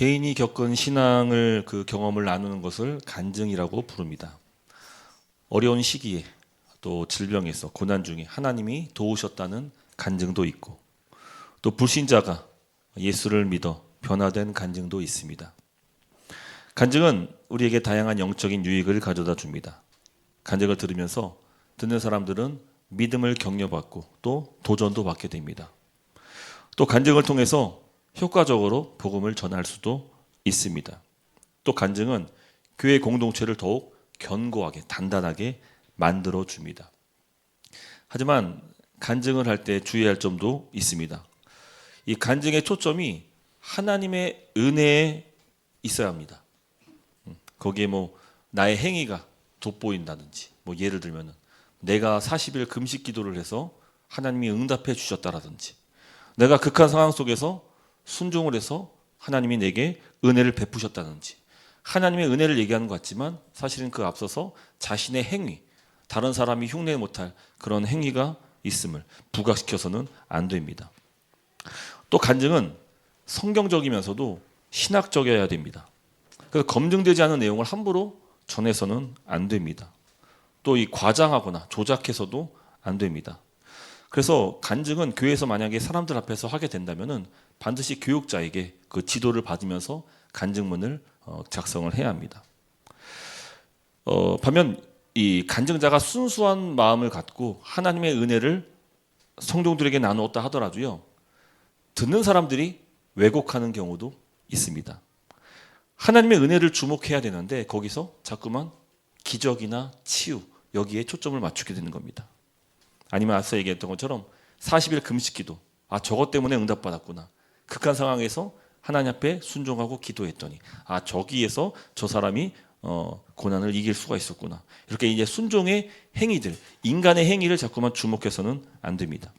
개인이 겪은 신앙을 그 경험을 나누는 것을 간증이라고 부릅니다. 어려운 시기에 또 질병에서 고난 중에 하나님이 도우셨다는 간증도 있고 또 불신자가 예수를 믿어 변화된 간증도 있습니다. 간증은 우리에게 다양한 영적인 유익을 가져다 줍니다. 간증을 들으면서 듣는 사람들은 믿음을 격려받고 또 도전도 받게 됩니다. 또 간증을 통해서 효과적으로 복음을 전할 수도 있습니다. 또 간증은 교회 공동체를 더욱 견고하게 단단하게 만들어 줍니다. 하지만 간증을 할 때 주의할 점도 있습니다. 이 간증의 초점이 하나님의 은혜에 있어야 합니다. 거기에 나의 행위가 돋보인다든지 예를 들면 내가 40일 금식 기도를 해서 하나님이 응답해 주셨다라든지 내가 극한 상황 속에서 순종을 해서 하나님이 내게 은혜를 베푸셨다든지 하나님의 은혜를 얘기하는 것 같지만 사실은 그 앞서서 자신의 행위, 다른 사람이 흉내 못할 그런 행위가 있음을 부각시켜서는 안 됩니다. 또 간증은 성경적이면서도 신학적이어야 됩니다. 그래서 검증되지 않은 내용을 함부로 전해서는 안 됩니다. 또 이 과장하거나 조작해서도 안 됩니다. 그래서 간증은 교회에서 만약에 사람들 앞에서 하게 된다면은 반드시 교육자에게 그 지도를 받으면서 간증문을 작성을 해야 합니다. 반면 이 간증자가 순수한 마음을 갖고 하나님의 은혜를 성도들에게 나누었다 하더라도요, 듣는 사람들이 왜곡하는 경우도 있습니다. 하나님의 은혜를 주목해야 되는데 거기서 자꾸만 기적이나 치유 여기에 초점을 맞추게 되는 겁니다. 아니면 앞서 얘기했던 것처럼 40일 금식기도 저것 때문에 응답받았구나. 극한 상황에서 하나님 앞에 순종하고 기도했더니 저기에서 저 사람이 고난을 이길 수가 있었구나. 이렇게 이제 순종의 행위들, 인간의 행위를 자꾸만 주목해서는 안 됩니다.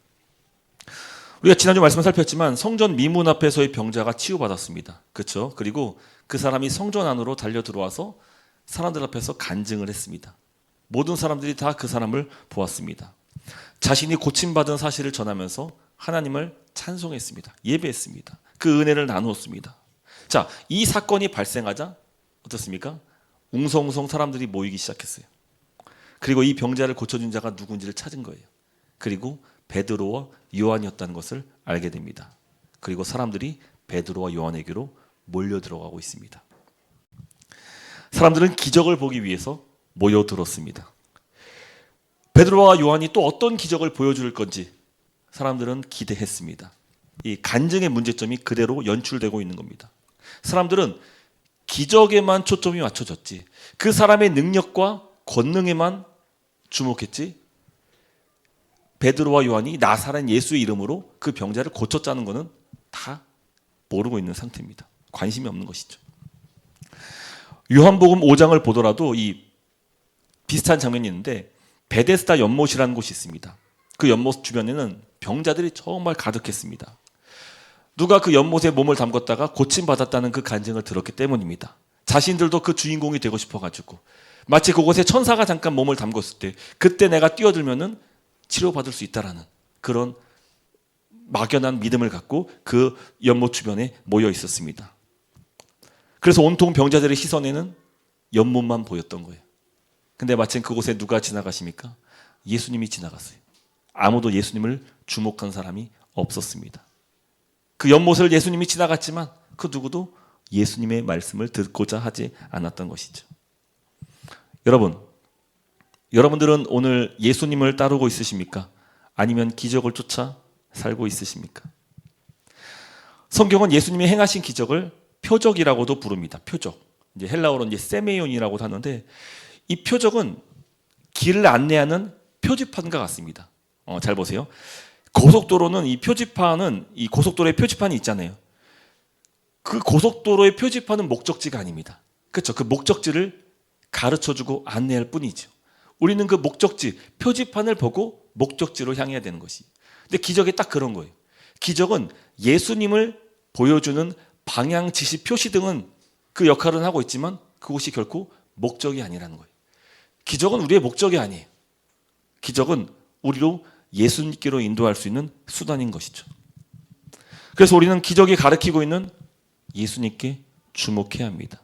우리가 지난주 말씀을 살폈지만 성전 미문 앞에서의 병자가 치유받았습니다. 그렇죠? 그리고 그 사람이 성전 안으로 달려 들어와서 사람들 앞에서 간증을 했습니다. 모든 사람들이 다 그 사람을 보았습니다. 자신이 고침받은 사실을 전하면서 하나님을 찬송했습니다. 예배했습니다. 그 은혜를 나누었습니다. 자, 이 사건이 발생하자 어떻습니까? 웅성웅성 사람들이 모이기 시작했어요. 그리고 이 병자를 고쳐준 자가 누군지를 찾은 거예요. 그리고 베드로와 요한이었다는 것을 알게 됩니다. 그리고 사람들이 베드로와 요한에게로 몰려 들어가고 있습니다. 사람들은 기적을 보기 위해서 모여들었습니다. 베드로와 요한이 또 어떤 기적을 보여줄 건지 사람들은 기대했습니다. 이 간증의 문제점이 그대로 연출되고 있는 겁니다. 사람들은 기적에만 초점이 맞춰졌지 그 사람의 능력과 권능에만 주목했지 베드로와 요한이 나사렛 예수의 이름으로 그 병자를 고쳤다는 것은 다 모르고 있는 상태입니다. 관심이 없는 것이죠. 요한복음 5장을 보더라도 이 비슷한 장면이 있는데 베데스다 연못이라는 곳이 있습니다. 그 연못 주변에는 병자들이 정말 가득했습니다. 누가 그 연못에 몸을 담궜다가 고침받았다는 그 간증을 들었기 때문입니다. 자신들도 그 주인공이 되고 싶어가지고 마치 그곳에 천사가 잠깐 몸을 담궜을 때 그때 내가 뛰어들면은 치료받을 수 있다라는 그런 막연한 믿음을 갖고 그 연못 주변에 모여 있었습니다. 그래서 온통 병자들의 시선에는 연못만 보였던 거예요. 근데 마침 그곳에 누가 지나가십니까? 예수님이 지나갔어요. 아무도 예수님을 주목한 사람이 없었습니다. 그 연못을 예수님이 지나갔지만 그 누구도 예수님의 말씀을 듣고자 하지 않았던 것이죠. 여러분들은 오늘 예수님을 따르고 있으십니까? 아니면 기적을 쫓아 살고 있으십니까? 성경은 예수님이 행하신 기적을 표적이라고도 부릅니다. 표적. 이제 헬라어로 세메ion이라고 하는데 이 표적은 길을 안내하는 표지판과 같습니다. 잘 보세요. 고속도로는 이 표지판은 이 고속도로의 표지판이 있잖아요. 그 고속도로의 표지판은 목적지가 아닙니다. 그렇죠? 그 목적지를 가르쳐주고 안내할 뿐이죠. 우리는 그 목적지, 표지판을 보고 목적지로 향해야 되는 것이. 근데 기적이 딱 그런 거예요. 기적은 예수님을 보여주는 방향 지시 표시 등은 그 역할은 하고 있지만 그것이 결코 목적이 아니라는 거예요. 기적은 우리의 목적이 아니에요. 기적은 우리로 예수님께로 인도할 수 있는 수단인 것이죠. 그래서 우리는 기적이 가르치고 있는 예수님께 주목해야 합니다.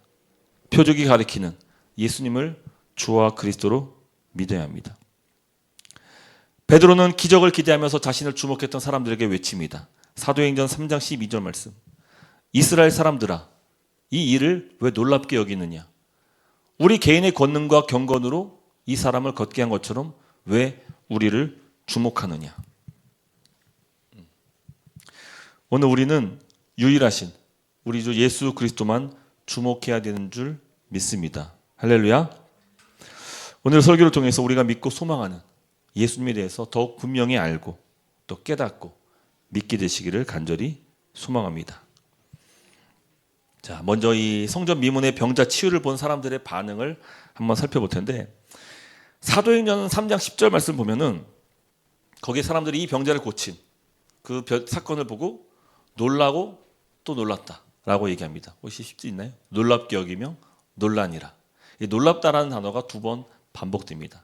표적이 가리키는 예수님을 주와 그리스도로 믿어야 합니다. 베드로는 기적을 기대하면서 자신을 주목했던 사람들에게 외칩니다. 사도행전 3장 12절 말씀. 이스라엘 사람들아, 이 일을 왜 놀랍게 여기느냐? 우리 개인의 권능과 경건으로 이 사람을 걷게 한 것처럼 왜 우리를 주목하느냐? 오늘 우리는 유일하신 우리 주 예수 그리스도만 주목해야 되는 줄 믿습니다. 할렐루야. 오늘 설교를 통해서 우리가 믿고 소망하는 예수님에 대해서 더욱 분명히 알고 또 깨닫고 믿게 되시기를 간절히 소망합니다. 자, 먼저 이 성전 미문의 병자 치유를 본 사람들의 반응을 한번 살펴볼 텐데, 사도행전 3장 10절 말씀 보면은 거기에 사람들이 이 병자를 고친 그 사건을 보고 놀라고 또 놀랐다라고 얘기합니다. 혹시 쉽지 있나요? 놀랍게 여기며 놀라니라. 이 놀랍다라는 단어가 2번 반복됩니다.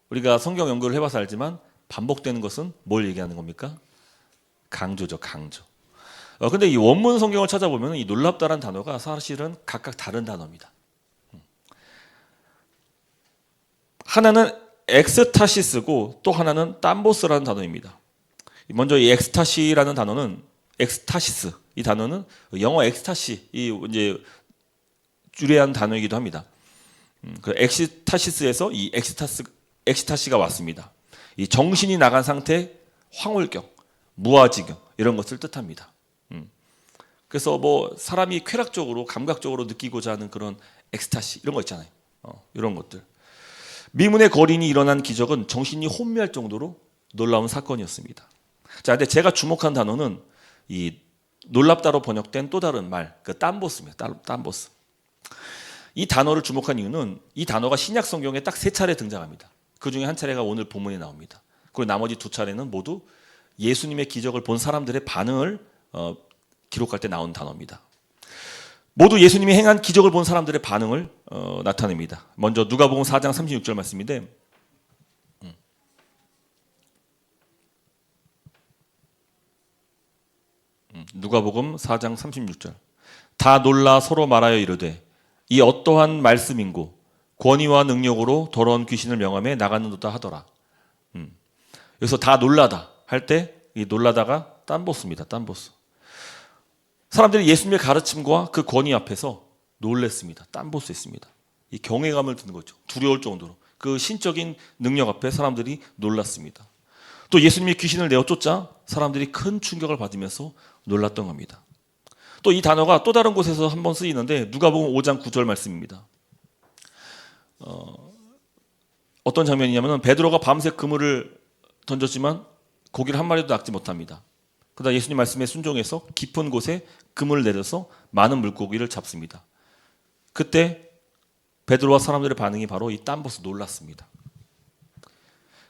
우리가 성경 연구를 해봐서 알지만 반복되는 것은 뭘 얘기하는 겁니까? 강조죠, 강조. 근데 이 원문 성경을 찾아보면 이 놀랍다라는 단어가 사실은 각각 다른 단어입니다. 하나는 엑스타시스고 또 하나는 땀보스라는 단어입니다. 먼저 이 엑스타시라는 단어는 엑스타시스, 이 단어는 영어 엑스타시, 이 이제 유래한 단어이기도 합니다. 그 엑스타시스에서 이 엑스타시가 왔습니다. 이 정신이 나간 상태, 황홀경, 무아지경 이런 것을 뜻합니다. 그래서 뭐 사람이 쾌락적으로 감각적으로 느끼고자 하는 그런 엑스타시 이런 거 있잖아요. 이런 것들. 미문의 거린이 일어난 기적은 정신이 혼미할 정도로 놀라운 사건이었습니다. 자, 근데 제가 주목한 단어는 이 놀랍다로 번역된 또 다른 말, 그 땀보스입니다. 땀보스. 이 단어를 주목한 이유는 이 단어가 신약 성경에 딱 3차례 등장합니다. 그 중에 한 차례가 오늘 본문에 나옵니다. 그리고 나머지 2차례는 모두 예수님의 기적을 본 사람들의 반응을 기록할 때 나온 단어입니다. 모두 예수님이 행한 기적을 본 사람들의 반응을 나타냅니다. 먼저 누가복음 4장 36절 말씀인데, 누가복음 4장 36절. 다 놀라 서로 말하여 이르되 이 어떠한 말씀인고 권위와 능력으로 더러운 귀신을 명함에 나가는도다 하더라. 여기서 다 놀라다 할 때 이 놀라다가 땀보스입니다. 땀보스. 사람들이 예수님의 가르침과 그 권위 앞에서 놀랬습니다. 땀보스했습니다. 이 경외감을 드는 거죠. 두려울 정도로. 그 신적인 능력 앞에 사람들이 놀랐습니다. 또 예수님이 귀신을 내어 쫓자 사람들이 큰 충격을 받으면서 놀랐던 겁니다. 또 이 단어가 또 다른 곳에서 한번 쓰이는데 누가복음 5장 9절 말씀입니다. 어떤 장면이냐면 베드로가 밤새 그물을 던졌지만 고기를 한 마리도 낚지 못합니다. 그러다 예수님 말씀에 순종해서 깊은 곳에 그물을 내려서 많은 물고기를 잡습니다. 그때 베드로와 사람들의 반응이 바로 이 땀보스 놀랐습니다.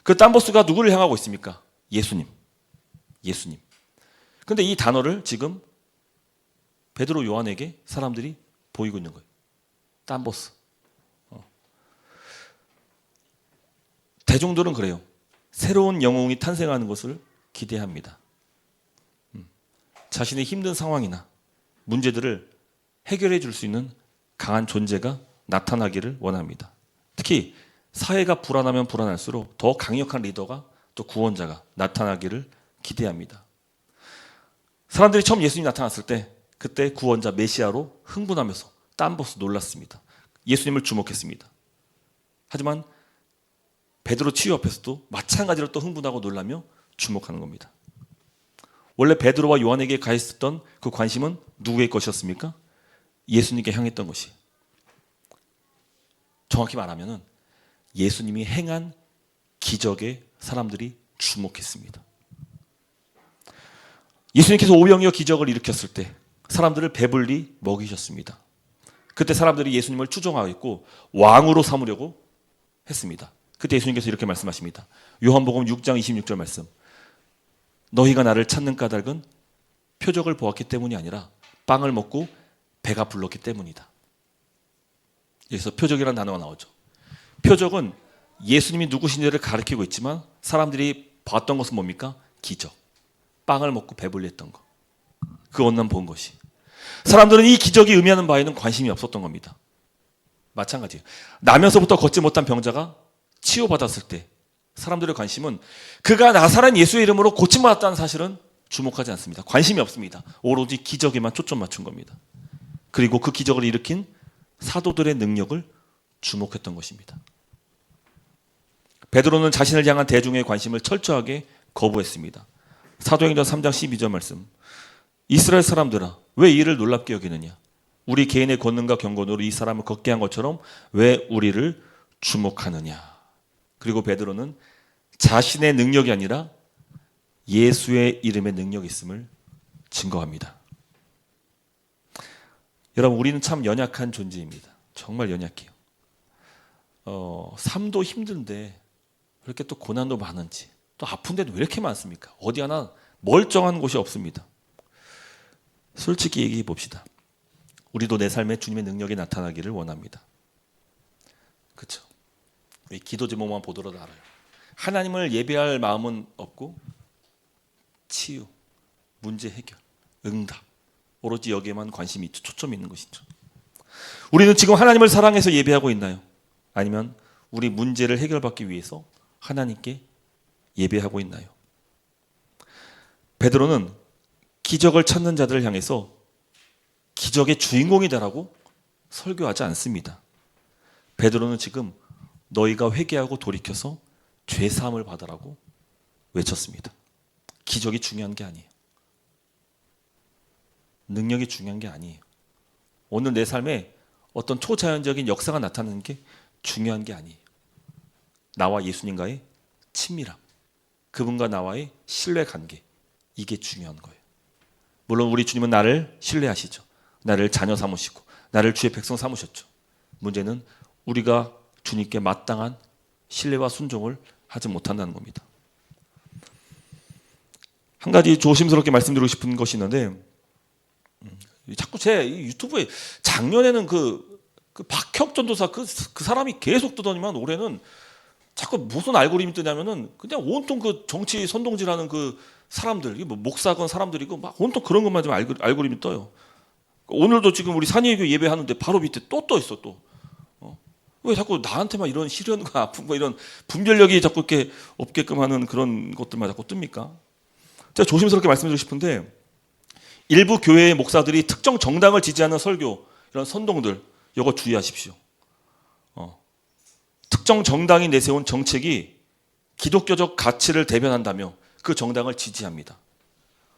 그 땀보스가 누구를 향하고 있습니까? 예수님. 예수님. 근데 이 단어를 지금 베드로 요한에게 사람들이 보이고 있는 거예요. 땀보스. 대중들은 그래요. 새로운 영웅이 탄생하는 것을 기대합니다. 자신의 힘든 상황이나 문제들을 해결해 줄 수 있는 강한 존재가 나타나기를 원합니다. 특히 사회가 불안하면 불안할수록 더 강력한 리더가 또 구원자가 나타나기를 기대합니다. 사람들이 처음 예수님이 나타났을 때 그때 구원자 메시아로 흥분하면서 땀보스 놀랐습니다. 예수님을 주목했습니다. 하지만 베드로 치유 앞에서도 마찬가지로 또 흥분하고 놀라며 주목하는 겁니다. 원래 베드로와 요한에게 가 있었던 그 관심은 누구의 것이었습니까? 예수님께 향했던 것이. 정확히 말하면 예수님이 행한 기적에 사람들이 주목했습니다. 예수님께서 오병이어 기적을 일으켰을 때 사람들을 배불리 먹이셨습니다. 그때 사람들이 예수님을 추종하였고 왕으로 삼으려고 했습니다. 그때 예수님께서 이렇게 말씀하십니다. 요한복음 6장 26절 말씀. 너희가 나를 찾는 까닭은 표적을 보았기 때문이 아니라 빵을 먹고 배가 불렀기 때문이다. 여기서 표적이라는 단어가 나오죠. 표적은 예수님이 누구신지를 가리키고 있지만 사람들이 봤던 것은 뭡니까? 기적. 빵을 먹고 배불리 했던 것. 그것만 본 것이. 사람들은 이 기적이 의미하는 바에는 관심이 없었던 겁니다. 마찬가지예요. 나면서부터 걷지 못한 병자가 치유받았을 때 사람들의 관심은 그가 나사렛 예수의 이름으로 고침받았다는 사실은 주목하지 않습니다. 관심이 없습니다. 오로지 기적에만 초점 맞춘 겁니다. 그리고 그 기적을 일으킨 사도들의 능력을 주목했던 것입니다. 베드로는 자신을 향한 대중의 관심을 철저하게 거부했습니다. 사도행전 3장 12절 말씀. 이스라엘 사람들아, 왜 이를 놀랍게 여기느냐? 우리 개인의 권능과 경건으로 이 사람을 걷게 한 것처럼 왜 우리를 주목하느냐? 그리고 베드로는 자신의 능력이 아니라 예수의 이름의 능력이 있음을 증거합니다. 여러분, 우리는 참 연약한 존재입니다. 정말 연약해요. 삶도 힘든데 왜 이렇게 또 고난도 많은지, 또 아픈 데도 왜 이렇게 많습니까? 어디 하나 멀쩡한 곳이 없습니다. 솔직히 얘기해 봅시다. 우리도 내 삶에 주님의 능력이 나타나기를 원합니다. 그렇죠? 우리 기도 제목만 보더라도 알아요. 하나님을 예배할 마음은 없고 치유, 문제 해결, 응답, 오로지 여기에만 관심이 있죠. 초점이 있는 것이죠. 우리는 지금 하나님을 사랑해서 예배하고 있나요? 아니면 우리 문제를 해결받기 위해서 하나님께 예배하고 있나요? 베드로는 기적을 찾는 자들을 향해서 기적의 주인공이 되라고 설교하지 않습니다. 베드로는 지금 너희가 회개하고 돌이켜서 죄사함을 받으라고 외쳤습니다. 기적이 중요한 게 아니에요. 능력이 중요한 게 아니에요. 오늘 내 삶에 어떤 초자연적인 역사가 나타나는 게 중요한 게 아니에요. 나와 예수님과의 친밀함, 그분과 나와의 신뢰관계, 이게 중요한 거예요. 물론 우리 주님은 나를 신뢰하시죠. 나를 자녀 삼으시고 나를 주의 백성 삼으셨죠. 문제는 우리가 주님께 마땅한 신뢰와 순종을 하지 못한다는 겁니다. 한 가지 조심스럽게 말씀드리고 싶은 것이 있는데, 자꾸 제 유튜브에 작년에는 그 박혁 전도사 그 사람이 계속 뜨더니만 올해는 자꾸 무슨 알고리즘이 뜨냐면은 그냥 온통 그 정치 선동질하는 그 사람들, 뭐 목사건 사람들이고 막 온통 그런 것만 좀 알고리즘이 떠요. 오늘도 지금 우리 산예교 예배하는데 바로 밑에 또 떠 있어 또. 왜 자꾸 나한테만 이런 시련과 아픔과 이런 분별력이 자꾸 이렇게 없게끔 하는 그런 것들만 자꾸 뜹니까? 제가 조심스럽게 말씀드리고 싶은데, 일부 교회의 목사들이 특정 정당을 지지하는 설교, 이런 선동들, 이거 주의하십시오. 특정 정당이 내세운 정책이 기독교적 가치를 대변한다며 그 정당을 지지합니다.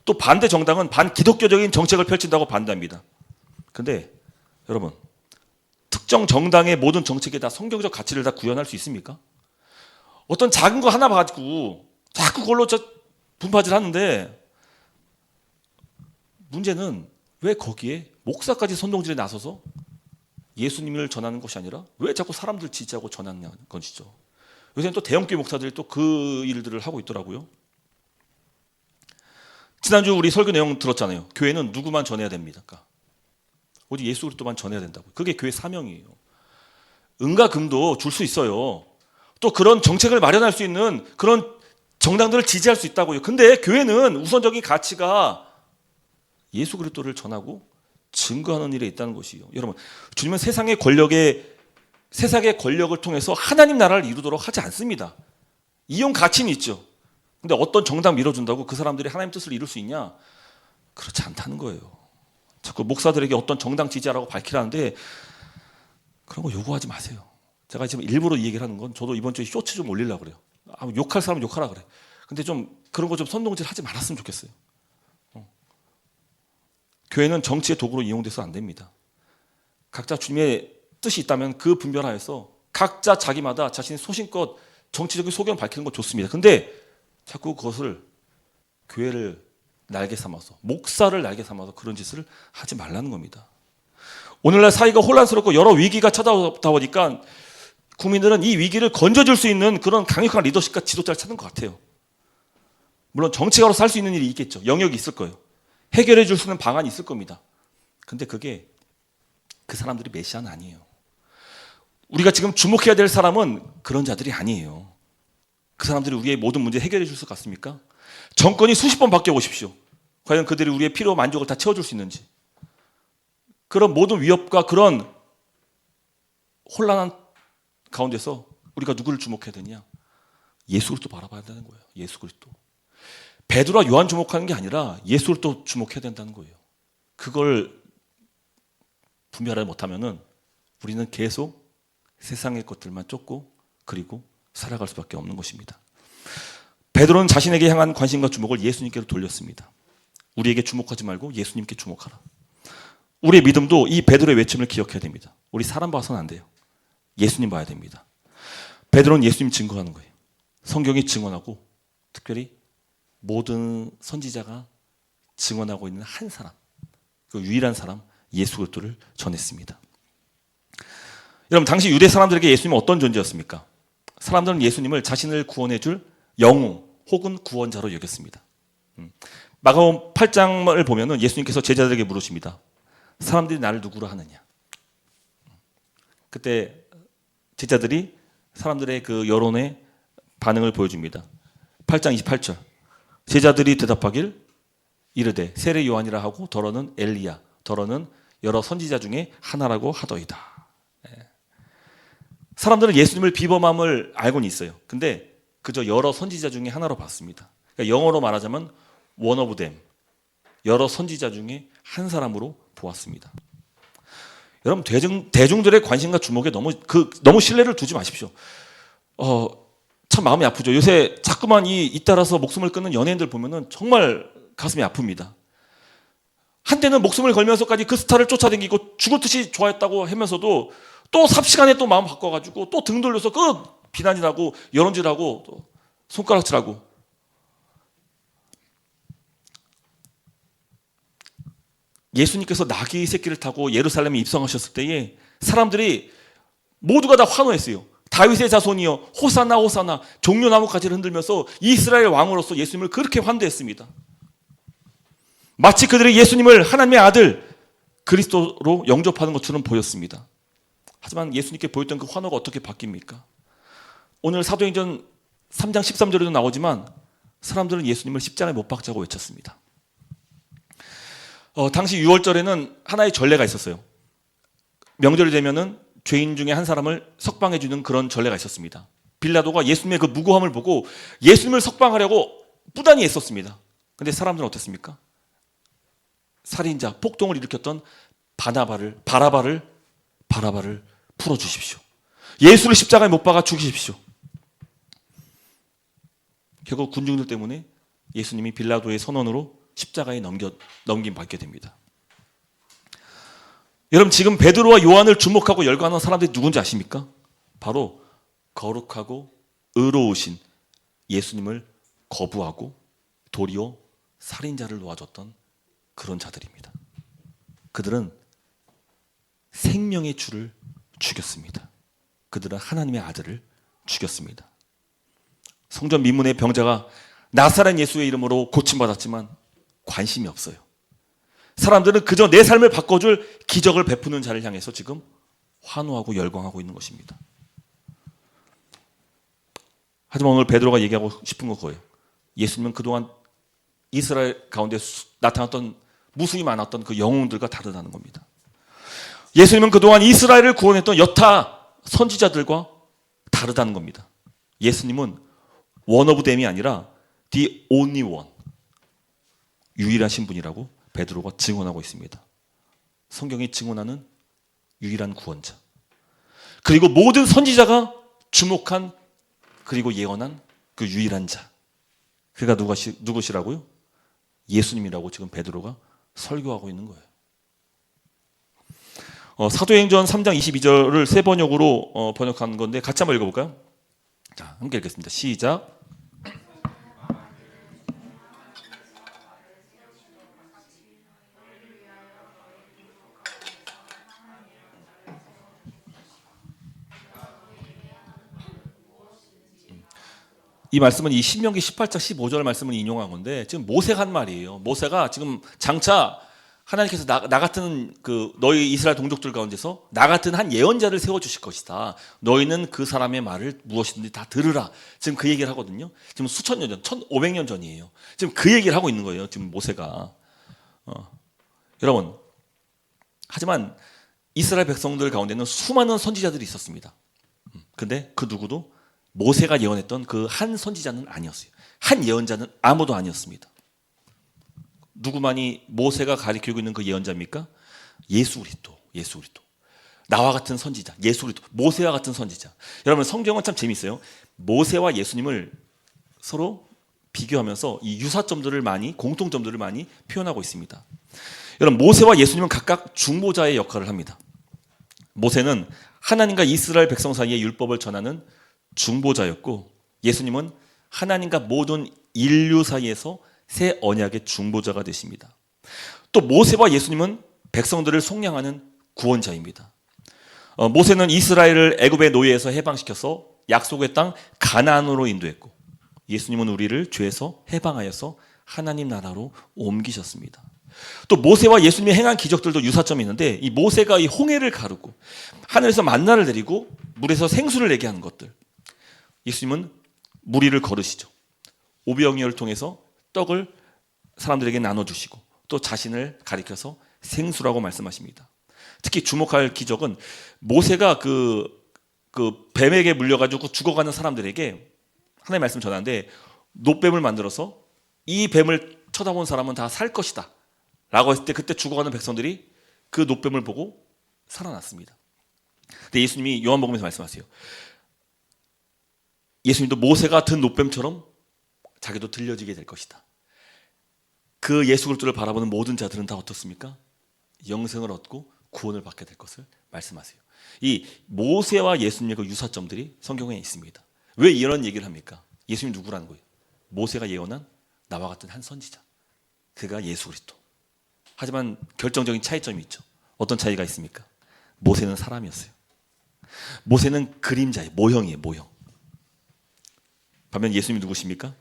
또 반대 정당은 반기독교적인 정책을 펼친다고 반대합니다. 그런데 여러분, 특정 정당의 모든 정책에 다 성경적 가치를 다 구현할 수 있습니까? 어떤 작은 거 하나 가지고 자꾸 그걸로 분파질 하는데, 문제는 왜 거기에 목사까지 선동질에 나서서 예수님을 전하는 것이 아니라 왜 자꾸 사람들 지지하고 전하는 것이죠. 요새는 또 대형교회 목사들이 또 그 일들을 하고 있더라고요. 지난주 우리 설교 내용 들었잖아요. 교회는 누구만 전해야 됩니까? 오직 예수 그리스도만 전해야 된다고. 그게 교회 사명이에요. 은과 금도 줄 수 있어요. 또 그런 정책을 마련할 수 있는 그런 정당들을 지지할 수 있다고요. 근데 교회는 우선적인 가치가 예수 그리스도를 전하고 증거하는 일에 있다는 것이에요. 여러분, 주님은 세상의 권력을 통해서 하나님 나라를 이루도록 하지 않습니다. 이용 가치는 있죠. 근데 어떤 정당 밀어준다고 그 사람들이 하나님 뜻을 이룰 수 있냐? 그렇지 않다는 거예요. 자꾸 목사들에게 어떤 정당 지지하라고 밝히라는데 그런 거 요구하지 마세요. 제가 지금 일부러 이 얘기를 하는 건, 저도 이번 주에 쇼츠 좀 올리려고 그래요. 욕할 사람 욕하라 그래. 근데 좀 그런 거 좀 선동질 하지 말았으면 좋겠어요. 교회는 정치의 도구로 이용돼서 안 됩니다. 각자 주님의 뜻이 있다면 그 분별하여서 각자 자기마다 자신의 소신껏 정치적인 소견을 밝히는 건 좋습니다. 근데 자꾸 그것을 교회를 날개 삼아서, 목사를 날개 삼아서 그런 짓을 하지 말라는 겁니다. 오늘날 사회가 혼란스럽고 여러 위기가 찾아오다 보니까 국민들은 이 위기를 건져줄 수 있는 그런 강력한 리더십과 지도자를 찾는 것 같아요. 물론 정치가로 살 수 있는 일이 있겠죠. 영역이 있을 거예요. 해결해 줄 수 있는 방안이 있을 겁니다. 근데 그게 그 사람들이 메시아는 아니에요. 우리가 지금 주목해야 될 사람은 그런 자들이 아니에요. 그 사람들이 우리의 모든 문제 해결해 줄 수 같습니까? 정권이 수십 번 바뀌어 보십시오. 과연 그들이 우리의 필요 만족을 다 채워줄 수 있는지. 그런 모든 위협과 그런 혼란한 가운데서 우리가 누구를 주목해야 되냐? 예수 그리스도 바라봐야 되는 거예요. 예수 그리스도. 베드로와 요한 주목하는 게 아니라 예수 그리스도 주목해야 된다는 거예요. 그걸 분별하지 못하면은 우리는 계속 세상의 것들만 쫓고 그리고 살아갈 수밖에 없는 것입니다. 베드로는 자신에게 향한 관심과 주목을 예수님께로 돌렸습니다. 우리에게 주목하지 말고 예수님께 주목하라. 우리의 믿음도 이 베드로의 외침을 기억해야 됩니다. 우리 사람 봐서는 안 돼요. 예수님 봐야 됩니다. 베드로는 예수님 증거하는 거예요. 성경이 증언하고 특별히 모든 선지자가 증언하고 있는 한 사람, 그 유일한 사람 예수 그리스도를 전했습니다. 여러분, 당시 유대 사람들에게 예수님은 어떤 존재였습니까? 사람들은 예수님을 자신을 구원해 줄 영웅 혹은 구원자로 여겼습니다. 마가복음 8장을 보면은 예수님께서 제자들에게 물으십니다. 사람들이 나를 누구로 하느냐? 그때 제자들이 사람들의 그 여론의 반응을 보여줍니다. 8장 28절. 제자들이 대답하길 이르되 세례 요한이라 하고 더러는 엘리야, 더러는 여러 선지자 중에 하나라고 하더이다. 사람들은 예수님을 비범함을 알고는 있어요. 근데 그저 여러 선지자 중에 하나로 봤습니다. 그러니까 영어로 말하자면 one of them, 여러 선지자 중에 한 사람으로 보았습니다. 여러분, 대중들의 관심과 주목에 너무 신뢰를 두지 마십시오. 참 마음이 아프죠. 요새 자꾸만 잇따라서 목숨을 끊는 연예인들 보면은 정말 가슴이 아픕니다. 한때는 목숨을 걸면서까지 그 스타를 쫓아다니고 죽을 듯이 좋아했다고 하면서도 또 삽시간에 또 마음 바꿔가지고 또 등 돌려서 그 비난이라고 여론질하고 또 손가락질하고. 예수님께서 나귀 새끼를 타고 예루살렘에 입성하셨을 때에 사람들이 모두가 다 환호했어요. 다윗의 자손이여 호사나 호사나, 종려나무 가지를 흔들면서 이스라엘 왕으로서 예수님을 그렇게 환대했습니다. 마치 그들이 예수님을 하나님의 아들 그리스도로 영접하는 것처럼 보였습니다. 하지만 예수님께 보였던 그 환호가 어떻게 바뀝니까? 오늘 사도행전 3장 13절에도 나오지만 사람들은 예수님을 십자가에 못 박자고 외쳤습니다. 당시 6월절에는 하나의 전례가 있었어요. 명절이 되면은 죄인 중에 한 사람을 석방해 주는 그런 전례가 있었습니다. 빌라도가 예수님의 그 무고함을 보고 예수님을 석방하려고 부단히 애썼습니다. 그런데 사람들은 어땠습니까? 살인자, 폭동을 일으켰던 바라바를 풀어주십시오. 예수를 십자가에 못 박아 죽이십시오. 결국 군중들 때문에 예수님이 빌라도의 선언으로 십자가에 넘김받게 됩니다. 여러분, 지금 베드로와 요한을 주목하고 열광하는 사람들이 누군지 아십니까? 바로 거룩하고 의로우신 예수님을 거부하고 도리어 살인자를 놓아줬던 그런 자들입니다. 그들은 생명의 주를 죽였습니다. 그들은 하나님의 아들을 죽였습니다. 성전 미문의 병자가 나사렛 예수의 이름으로 고침받았지만 관심이 없어요. 사람들은 그저 내 삶을 바꿔줄 기적을 베푸는 자를 향해서 지금 환호하고 열광하고 있는 것입니다. 하지만 오늘 베드로가 얘기하고 싶은 건 그거예요. 예수님은 그동안 이스라엘 가운데 나타났던 무수히 많았던 그 영웅들과 다르다는 겁니다. 예수님은 그동안 이스라엘을 구원했던 여타 선지자들과 다르다는 겁니다. 예수님은 one of them이 아니라 the only one, 유일하신 분이라고 베드로가 증언하고 있습니다. 성경이 증언하는 유일한 구원자, 그리고 모든 선지자가 주목한 그리고 예언한 그 유일한 자, 그가 누구시라고요? 예수님이라고 지금 베드로가 설교하고 있는 거예요. 사도행전 3장 22절을 세 번역으로 번역한 건데 같이 한번 읽어볼까요? 자, 함께 읽겠습니다. 시작. 이 말씀은 이 신명기 18장 15절 말씀을 인용한 건데 지금 모세가 한 말이에요. 모세가 지금 장차 하나님께서 나 같은 그 너희 이스라엘 동족들 가운데서 나 같은 한 예언자를 세워주실 것이다. 너희는 그 사람의 말을 무엇이든지 다 들으라. 지금 그 얘기를 하거든요. 지금 수천 년 전, 1500년 전이에요. 지금 그 얘기를 하고 있는 거예요. 지금 모세가. 여러분, 하지만 이스라엘 백성들 가운데는 수많은 선지자들이 있었습니다. 근데 그 누구도 모세가 예언했던 그 한 선지자는 아니었어요. 한 예언자는 아무도 아니었습니다. 누구만이 모세가 가리키고 있는 그 예언자입니까? 예수 그리스도, 예수 그리스도. 나와 같은 선지자, 예수 그리스도, 모세와 같은 선지자. 여러분 성경은 참 재밌어요. 모세와 예수님을 서로 비교하면서 이 유사점들을 많이, 공통점들을 많이 표현하고 있습니다. 여러분 모세와 예수님은 각각 중보자의 역할을 합니다. 모세는 하나님과 이스라엘 백성 사이의 율법을 전하는 중보자였고, 예수님은 하나님과 모든 인류 사이에서 새 언약의 중보자가 되십니다. 또 모세와 예수님은 백성들을 속량하는 구원자입니다. 모세는 이스라엘을 애굽의 노예에서 해방시켜서 약속의 땅 가나안으로 인도했고, 예수님은 우리를 죄에서 해방하여서 하나님 나라로 옮기셨습니다. 또 모세와 예수님이 행한 기적들도 유사점이 있는데, 이 모세가 이 홍해를 가르고 하늘에서 만나를 내리고 물에서 생수를 내게 하는 것들, 예수님은 물 위를 걸으시죠. 오병이어를 통해서 떡을 사람들에게 나눠주시고 또 자신을 가리켜서 생수라고 말씀하십니다. 특히 주목할 기적은 모세가 그 뱀에게 물려가지고 죽어가는 사람들에게 하나님의 말씀 전하는데, 놋뱀을 만들어서 이 뱀을 쳐다본 사람은 다 살 것이다 라고 했을 때, 그때 죽어가는 백성들이 그 놋뱀을 보고 살아났습니다. 근데 예수님이 요한복음에서 말씀하세요. 예수님도 모세가 든 놋뱀처럼 자기도 들려지게 될 것이다. 그 예수 그리스도를 바라보는 모든 자들은 다 어떻습니까? 영생을 얻고 구원을 받게 될 것을 말씀하세요. 이 모세와 예수님의 그 유사점들이 성경에 있습니다. 왜 이런 얘기를 합니까? 예수님 누구라는 거예요? 모세가 예언한 나와 같은 한 선지자, 그가 예수 그리스도. 하지만 결정적인 차이점이 있죠. 어떤 차이가 있습니까? 모세는 사람이었어요. 모세는 그림자예요. 모형이에요. 모형. 반면 예수님이 누구십니까?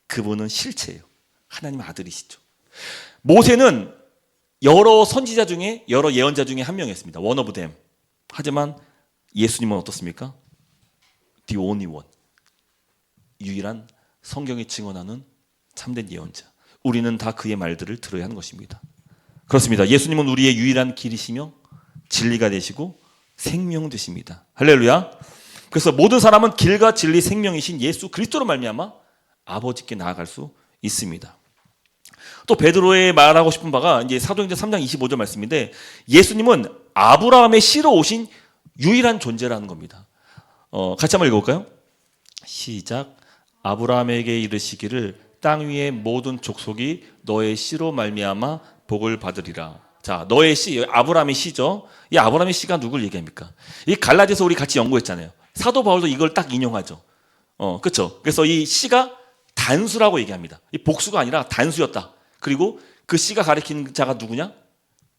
그분은 실체예요. 하나님 아들이시죠. 모세는 여러 선지자 중에, 여러 예언자 중에 한 명이었습니다. One of them. 하지만 예수님은 어떻습니까? The only one. 유일한 성경이 증언하는 참된 예언자. 우리는 다 그의 말들을 들어야 하는 것입니다. 그렇습니다. 예수님은 우리의 유일한 길이시며 진리가 되시고 생명 되십니다. 할렐루야. 그래서 모든 사람은 길과 진리 생명이신 예수 그리스도로 말미암아 아버지께 나아갈 수 있습니다. 또 베드로의 말하고 싶은 바가 이제 사도행전 3장 25절 말씀인데, 예수님은 아브라함의 씨로 오신 유일한 존재라는 겁니다. 같이 한번 읽어볼까요? 시작. 아브라함에게 이르시기를 땅 위의 모든 족속이 너의 씨로 말미암아 복을 받으리라. 자, 너의 씨, 아브라함의 씨죠. 이 아브라함의 씨가 누굴 얘기합니까? 이 갈라디아서 우리 같이 연구했잖아요. 사도 바울도 이걸 딱 인용하죠. 그렇죠. 그래서 이 씨가 단수라고 얘기합니다. 이 복수가 아니라 단수였다. 그리고 그 씨가 가리키는 자가 누구냐?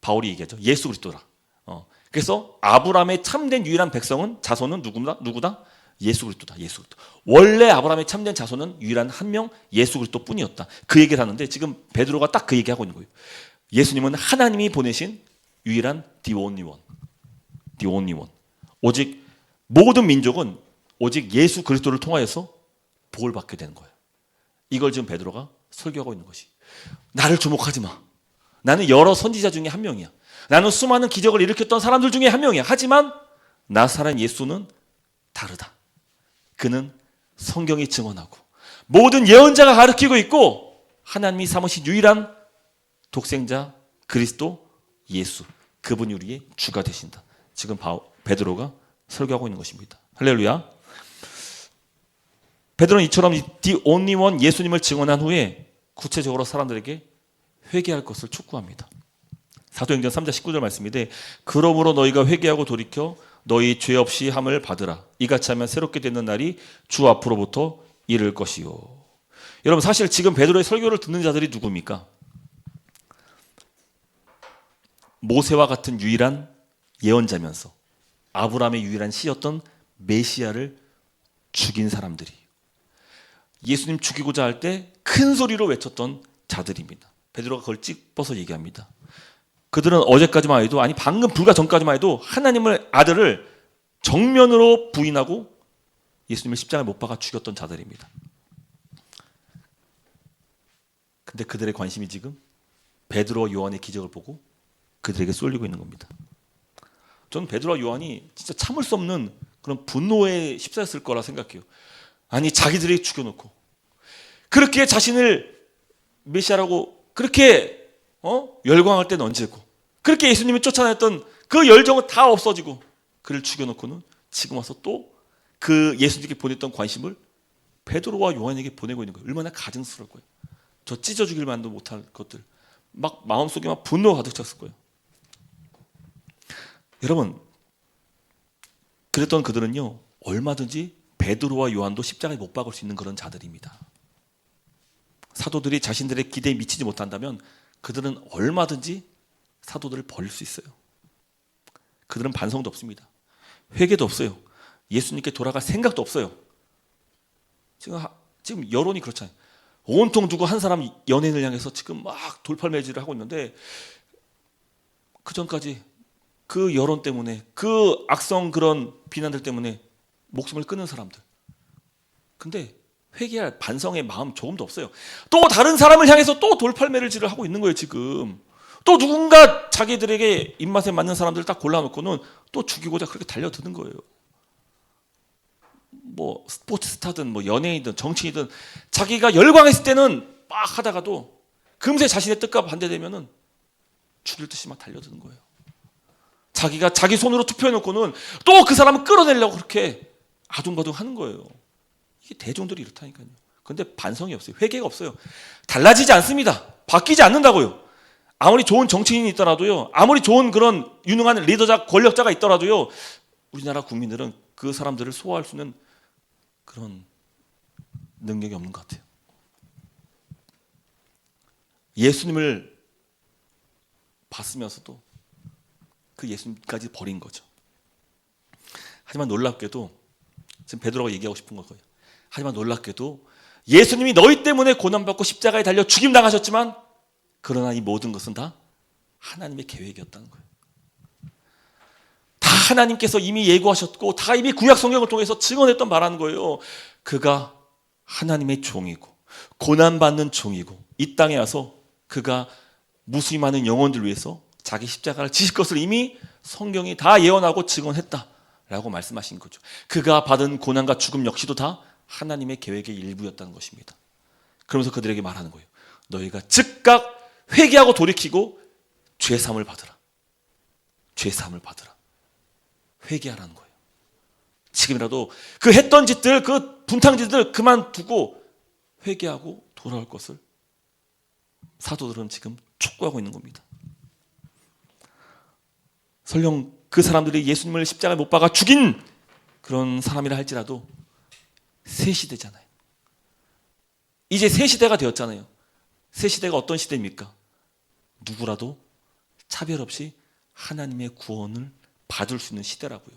바울이 얘기하죠. 예수 그리스도라. 그래서 아브라함의 참된 유일한 백성은, 자손은 누구다? 예수 그리스도다. 예수 그리스도. 원래 아브라함의 참된 자손은 유일한 한 명 예수 그리스도뿐이었다. 그 얘기를 하는데 지금 베드로가 딱 그 얘기하고 있는 거예요. 예수님은 하나님이 보내신 유일한 the only one. the only one. 오직 모든 민족은 오직 예수 그리스도를 통하여서 복을 받게 되는 거예요. 이걸 지금 베드로가 설교하고 있는 것이. 나를 주목하지 마. 나는 여러 선지자 중에 한 명이야. 나는 수많은 기적을 일으켰던 사람들 중에 한 명이야. 하지만 나사렛 예수는 다르다. 그는 성경이 증언하고 모든 예언자가 가르치고 있고 하나님이 삼으신 유일한 독생자 그리스도 예수, 그분이 우리의 주가 되신다. 지금 베드로가 설교하고 있는 것입니다. 할렐루야. 베드로는 이처럼 the only one 예수님을 증언한 후에 구체적으로 사람들에게 회개할 것을 촉구합니다. 사도행전 3장 19절 말씀인데, 그러므로 너희가 회개하고 돌이켜 너희 죄 없이 함을 받으라. 이같이 하면 새롭게 되는 날이 주 앞으로부터 이를 것이요. 여러분, 사실 지금 베드로의 설교를 듣는 자들이 누굽니까? 모세와 같은 유일한 예언자면서 아브라함의 유일한 씨였던 메시아를 죽인 사람들이, 예수님 죽이고자 할 때 큰 소리로 외쳤던 자들입니다. 베드로가 그걸 찝어서 얘기합니다. 그들은 어제까지만 해도, 아니 방금 불과 전까지만 해도 하나님을 아들을 정면으로 부인하고 예수님을 십자가에 못 박아 죽였던 자들입니다. 근데 그들의 관심이 지금 베드로와 요한의 기적을 보고 그들에게 쏠리고 있는 겁니다. 저는 베드로와 요한이 진짜 참을 수 없는 그런 분노에 휩싸였을 거라 생각해요. 아니 자기들이 죽여놓고 그렇게 자신을 메시아라고 그렇게 열광할 때는 언제고 그렇게 예수님이 쫓아냈던 그 열정은 다 없어지고 그를 죽여놓고는 지금 와서 또 그 예수님께 보냈던 관심을 베드로와 요한에게 보내고 있는 거예요. 얼마나 가증스러울 거예요. 저 찢어 죽일 만도 못할 것들 막 마음속에 막 분노가 가득 찼을 거예요. 여러분 그랬던 그들은요 얼마든지 베드로와 요한도 십자가에 못 박을 수 있는 그런 자들입니다. 사도들이 자신들의 기대에 미치지 못한다면 그들은 얼마든지 사도들을 버릴 수 있어요. 그들은 반성도 없습니다. 회개도 없어요. 예수님께 돌아갈 생각도 없어요. 지금 여론이 그렇잖아요. 온통 두고 한 사람 연예인을 향해서 지금 막 돌팔매질을 하고 있는데 그 전까지 그 여론 때문에 그 악성 그런 비난들 때문에 목숨을 끊은 사람들. 근데 회개할 반성의 마음 조금도 없어요. 또 다른 사람을 향해서 또 돌팔매질을 하고 있는 거예요 지금. 또 누군가 자기들에게 입맛에 맞는 사람들을 딱 골라놓고는 또 죽이고자 그렇게 달려드는 거예요. 뭐 스포츠 스타든 뭐 연예인이든 정치인이든 자기가 열광했을 때는 막 하다가도 금세 자신의 뜻과 반대되면은 죽일 듯이 막 달려드는 거예요. 자기가 자기 손으로 투표해놓고는 또 그 사람을 끌어내려고 그렇게 아둥바둥 하는 거예요. 이게 대중들이 이렇다니까요. 그런데 반성이 없어요. 회개가 없어요. 달라지지 않습니다. 바뀌지 않는다고요. 아무리 좋은 정치인이 있더라도요. 아무리 좋은 그런 유능한 리더자, 권력자가 있더라도요. 우리나라 국민들은 그 사람들을 소화할 수 있는 그런 능력이 없는 것 같아요. 예수님을 봤으면서도 그 예수님까지 버린 거죠. 하지만 놀랍게도 지금 베드로가 얘기하고 싶은 거예요. 하지만 놀랍게도 예수님이 너희 때문에 고난받고 십자가에 달려 죽임당하셨지만 그러나 이 모든 것은 다 하나님의 계획이었다는 거예요. 다 하나님께서 이미 예고하셨고 다 이미 구약 성경을 통해서 증언했던 말하는 거예요. 그가 하나님의 종이고 고난받는 종이고 이 땅에 와서 그가 무수히 많은 영혼들 위해서 자기 십자가를 지실 것을 이미 성경이 다 예언하고 증언했다라고 말씀하신 거죠. 그가 받은 고난과 죽음 역시도 다 하나님의 계획의 일부였다는 것입니다. 그러면서 그들에게 말하는 거예요. 너희가 즉각 회개하고 돌이키고 죄사함을 받으라. 죄사함을 받으라. 회개하라는 거예요. 지금이라도 그 했던 짓들, 그 분탕짓들 그만두고 회개하고 돌아올 것을 사도들은 지금 촉구하고 있는 겁니다. 설령 그 사람들이 예수님을 십자가에 못 박아 죽인 그런 사람이라 할지라도 새 시대잖아요. 이제 새 시대가 되었잖아요. 새 시대가 어떤 시대입니까? 누구라도 차별 없이 하나님의 구원을 받을 수 있는 시대라고요.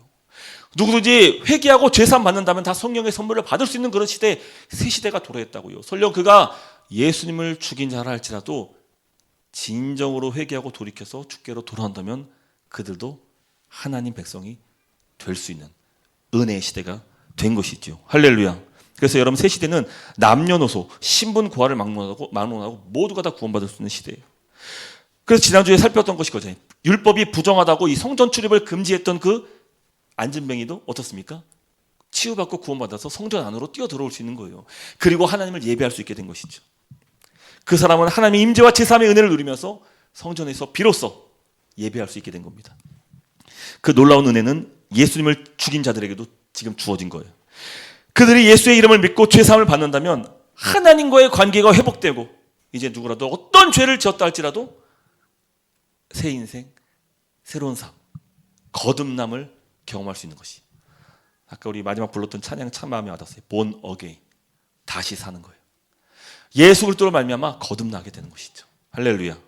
누구든지 회개하고 죄사함 받는다면 다 성령의 선물을 받을 수 있는 그런 시대, 새 시대가 도래했다고요. 설령 그가 예수님을 죽인 자라 할지라도 진정으로 회개하고 돌이켜서 주께로 돌아온다면 그들도 하나님 백성이 될 수 있는 은혜의 시대가 된 것이죠. 할렐루야. 그래서 여러분 새 시대는 남녀노소, 신분 고하를 막론하고 모두가 다 구원받을 수 있는 시대예요. 그래서 지난주에 살폈던 것이 거잖아요. 율법이 부정하다고 이 성전 출입을 금지했던 그 안진뱅이도 어떻습니까? 치유받고 구원받아서 성전 안으로 뛰어들어올 수 있는 거예요. 그리고 하나님을 예배할 수 있게 된 것이죠. 그 사람은 하나님의 임재와 제3의 은혜를 누리면서 성전에서 비로소 예배할 수 있게 된 겁니다. 그 놀라운 은혜는 예수님을 죽인 자들에게도 지금 주어진 거예요. 그들이 예수의 이름을 믿고 죄사함을 받는다면 하나님과의 관계가 회복되고 이제 누구라도 어떤 죄를 지었다 할지라도 새 인생, 새로운 삶, 거듭남을 경험할 수 있는 것이 아까 우리 마지막 불렀던 찬양 참 마음에 와닿았어요. Born again, 다시 사는 거예요. 예수 그리스도로 말미암아 거듭나게 되는 것이죠. 할렐루야.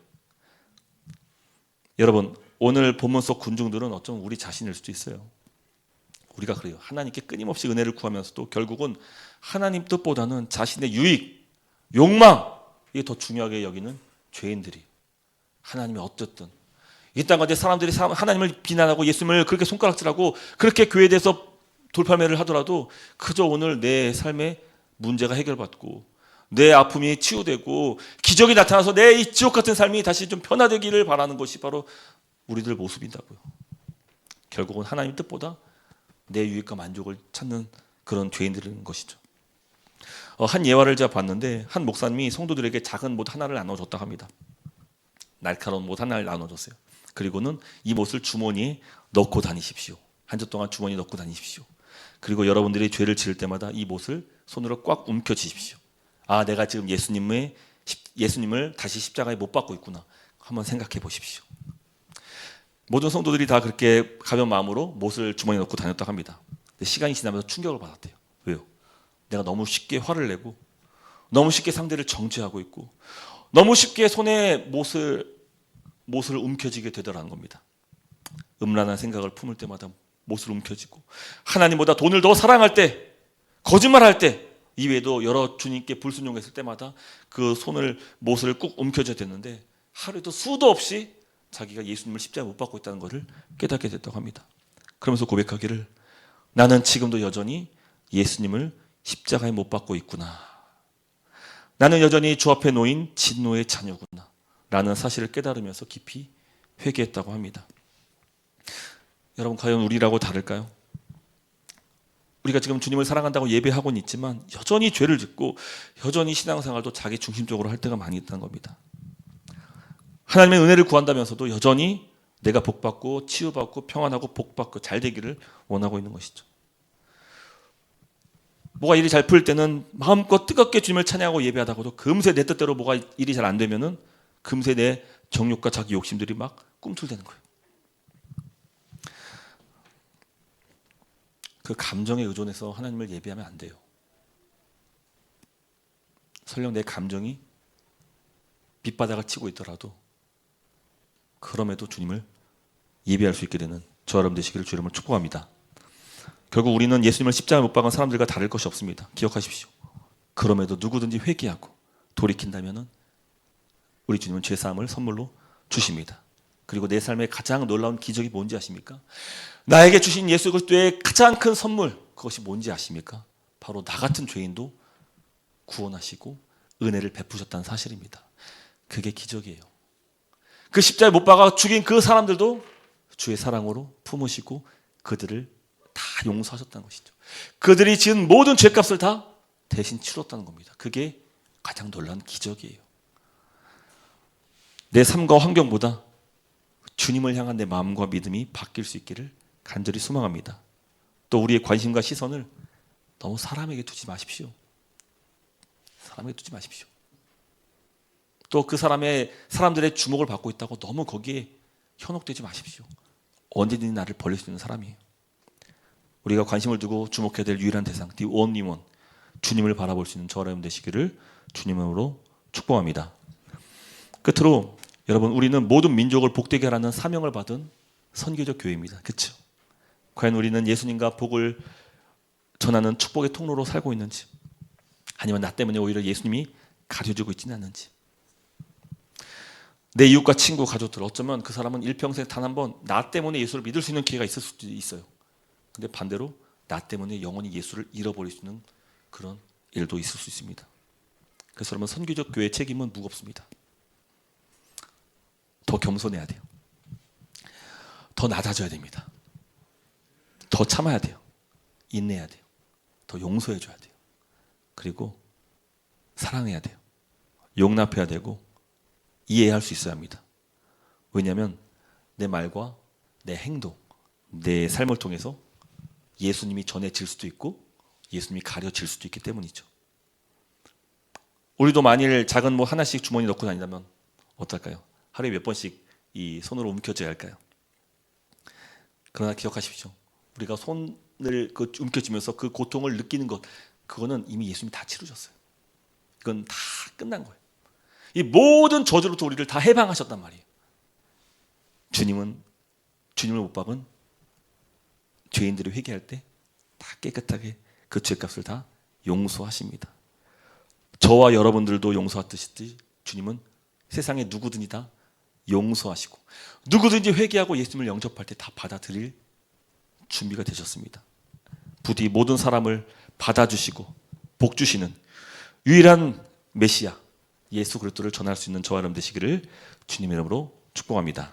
여러분 오늘 본문 속 군중들은 어쩌면 우리 자신일 수도 있어요. 우리가 그래요. 하나님께 끊임없이 은혜를 구하면서도 결국은 하나님 뜻보다는 자신의 유익, 욕망 이게 더 중요하게 여기는 죄인들이 하나님이 어쨌든 이 땅 가운데 사람들이 하나님을 비난하고 예수님을 그렇게 손가락질하고 그렇게 교회에 대해서 돌팔매를 하더라도 그저 오늘 내 삶의 문제가 해결받고 내 아픔이 치유되고 기적이 나타나서 내 이 지옥 같은 삶이 다시 좀 변화되기를 바라는 것이 바로 우리들 모습이다고요. 결국은 하나님 뜻보다 내 유익과 만족을 찾는 그런 죄인들인 것이죠. 한 예화를 제가 봤는데 한 목사님이 성도들에게 작은 못 하나를 나눠줬다 합니다. 날카로운 못 하나를 나눠줬어요. 그리고는 이 못을 주머니에 넣고 다니십시오. 한 주 동안 주머니에 넣고 다니십시오. 그리고 여러분들이 죄를 지을 때마다 이 못을 손으로 꽉 움켜쥐십시오. 아, 내가 지금 예수님을 다시 십자가에 못 박고 있구나. 한번 생각해 보십시오. 모든 성도들이 다 그렇게 가벼운 마음으로 못을 주머니에 넣고 다녔다고 합니다. 근데 시간이 지나면서 충격을 받았대요. 왜요? 내가 너무 쉽게 화를 내고 너무 쉽게 상대를 정죄하고 있고 너무 쉽게 손에 못을 움켜쥐게 되더라는 겁니다. 음란한 생각을 품을 때마다 못을 움켜쥐고 하나님보다 돈을 더 사랑할 때, 거짓말할 때, 이외에도 여러 주님께 불순종했을 때마다 그 못을 꾹 움켜쥐어야 됐는데 하루에도 수도 없이 자기가 예수님을 십자가에 못 박고 있다는 것을 깨닫게 됐다고 합니다. 그러면서 고백하기를 나는 지금도 여전히 예수님을 십자가에 못 박고 있구나. 나는 여전히 주 앞에 놓인 진노의 자녀구나. 라는 사실을 깨달으면서 깊이 회개했다고 합니다. 여러분, 과연 우리라고 다를까요? 우리가 지금 주님을 사랑한다고 예배하고는 있지만 여전히 죄를 짓고 여전히 신앙생활도 자기 중심적으로 할 때가 많이 있다는 겁니다. 하나님의 은혜를 구한다면서도 여전히 내가 복받고 치유받고 평안하고 복받고 잘 되기를 원하고 있는 것이죠. 뭐가 일이 잘 풀릴 때는 마음껏 뜨겁게 주님을 찬양하고 예배하다가도 금세 내 뜻대로 뭐가 일이 잘 안 되면은 금세 내 정욕과 자기 욕심들이 막 꿈틀대는 거예요. 그 감정에 의존해서 하나님을 예배하면 안 돼요. 설령 내 감정이 밑바닥을 치고 있더라도 그럼에도 주님을 예배할 수 있게 되는 저와 여러분 되시기를 주님을 축복합니다. 결국 우리는 예수님을 십자가에 못 박은 사람들과 다를 것이 없습니다. 기억하십시오. 그럼에도 누구든지 회개하고 돌이킨다면 우리 주님은 죄사함을 선물로 주십니다. 그리고 내 삶의 가장 놀라운 기적이 뭔지 아십니까? 나에게 주신 예수 그리스도의 가장 큰 선물, 그것이 뭔지 아십니까? 바로 나 같은 죄인도 구원하시고 은혜를 베푸셨다는 사실입니다. 그게 기적이에요. 그 십자가에 못 박아 죽인 그 사람들도 주의 사랑으로 품으시고 그들을 다 용서하셨다는 것이죠. 그들이 지은 모든 죄값을 다 대신 치렀다는 겁니다. 그게 가장 놀라운 기적이에요. 내 삶과 환경보다 주님을 향한 내 마음과 믿음이 바뀔 수 있기를 간절히 소망합니다. 또 우리의 관심과 시선을 너무 사람에게 두지 마십시오. 사람에게 두지 마십시오. 또 그 사람들의 주목을 받고 있다고 너무 거기에 현혹되지 마십시오. 언제든지 나를 벌릴 수 있는 사람이에요. 우리가 관심을 두고 주목해야 될 유일한 대상, the only one, 주님을 바라볼 수 있는 저와 여러분 되시기를 주님으로 축복합니다. 끝으로 여러분, 우리는 모든 민족을 복되게 하라는 사명을 받은 선교적 교회입니다. 그렇죠? 과연 우리는 예수님과 복을 전하는 축복의 통로로 살고 있는지, 아니면 나 때문에 오히려 예수님이 가려지고 있지는 않는지. 내 이웃과 친구, 가족들, 어쩌면 그 사람은 일평생 단 한 번 나 때문에 예수를 믿을 수 있는 기회가 있을 수도 있어요. 근데 반대로 나 때문에 영원히 예수를 잃어버릴 수 있는 그런 일도 있을 수 있습니다. 그래서 여러분, 선교적 교회의 책임은 무겁습니다. 더 겸손해야 돼요. 더 낮아져야 됩니다. 더 참아야 돼요. 인내해야 돼요. 더 용서해줘야 돼요. 그리고 사랑해야 돼요. 용납해야 되고 이해할 수 있어야 합니다. 왜냐하면 내 말과 내 행동, 내 삶을 통해서 예수님이 전해질 수도 있고 예수님이 가려질 수도 있기 때문이죠. 우리도 만일 작은 뭐 하나씩 주머니 넣고 다닌다면 어떨까요? 하루에 몇 번씩 이 손으로 움켜쥐어야 할까요? 그러나 기억하십시오. 우리가 손을 움켜쥐면서 그 고통을 느끼는 것, 그거는 이미 예수님이 다 치르셨어요. 이건 다 끝난 거예요. 이 모든 저주로부터 우리를 다 해방하셨단 말이에요. 주님을 못 박은 죄인들이 회개할 때 다 깨끗하게 그 죄값을 다 용서하십니다. 저와 여러분들도 용서하듯이 주님은 세상에 누구든지 다 용서하시고 누구든지 회개하고 예수님을 영접할 때 다 받아들일 준비가 되셨습니다. 부디 모든 사람을 받아주시고 복 주시는 유일한 메시아 예수 그리스도를 전할 수 있는 저와 여러분 되시기를 주님의 이름으로 축복합니다.